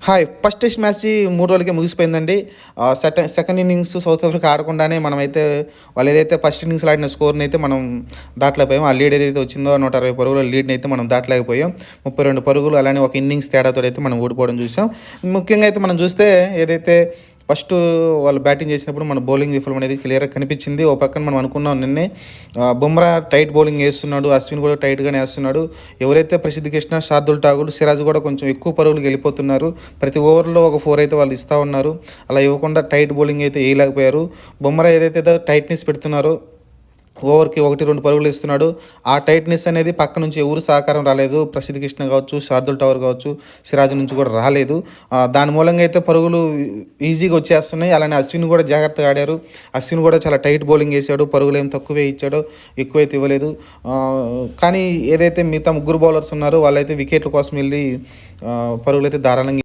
Hi! First test match 3 రోజులకే ముగిసిపోయిందండి. Second innings south Africa ఆడకుండానే మనమైతే వాళ్ళు ఏదైతే ఫస్ట్ ఇన్నింగ్స్‌లో ఆడిన స్కోర్‌నైతే మనం దాటలేకపోయాం. ఆ లీడ్ ఏదైతే వచ్చిందో 160 పరుగుల లీడ్‌నైతే మనం దాటలేకపోయాం. 32 పరుగులు అలానే ఒక ఇన్నింగ్స్ తేడాతోనైతే మనం ఓడిపోవడం చూసాం. ముఖ్యంగా అయితే మనం చూస్తే ఏదైతే ఫస్టు వాళ్ళు బ్యాటింగ్ చేసినప్పుడు మన బౌలింగ్ విఫలం అనేది క్లియర్‌గా కనిపించింది. ఓ పక్కన మనం అనుకున్నాం నిన్నే బుమ్రా టైట్ బౌలింగ్ ఏస్తున్నాడు. అశ్విన్ కూడా టైట్‌గానే ఏస్తున్నాడు. ఎవరైతే ప్రసిద్ధ్ కృష్ణ, శార్దుల్ ఠాకూర్, సిరాజ్ కూడా కొంచెం ఎక్కువ పరుగులకు వెళ్ళిపోతున్నారు. ప్రతి ఓవర్‌లో ఒక 4 అయితే వాళ్ళు ఇస్తా ఉన్నారు. అలా ఇవ్వకుండా టైట్ బౌలింగ్ అయితే ఏయలేకపోయారు. బుమ్రా ఏదైతే టైట్‌నెస్ పెడుతున్నారో ఓవర్‌కి 1, 2 పరుగులు ఇస్తున్నాడు. ఆ టైట్‌నెస్ అనేది పక్క నుంచి ఎవరు సహకారం రాలేదు. ప్రసిద్ధ్ కృష్ణ కావచ్చు, శార్దుల్ ఠాకూర్ కావచ్చు, సిరాజ్ నుంచి కూడా రాలేదు. దాని మూలంగా అయితే పరుగులు ఈజీగా వచ్చేస్తున్నాయి. అలానే అశ్విన్ కూడా జాగ్రత్తగా ఆడారు. అశ్విన్ కూడా చాలా టైట్ బౌలింగ్ వేశాడు. పరుగులు ఏం తక్కువే ఇచ్చాడో, ఎక్కువైతే ఇవ్వలేదు. కానీ ఏదైతే మిగతా ముగ్గురు బౌలర్స్ ఉన్నారో వాళ్ళైతే వికెట్ల కోసం వెళ్ళి పరుగులైతే ధారాళంగా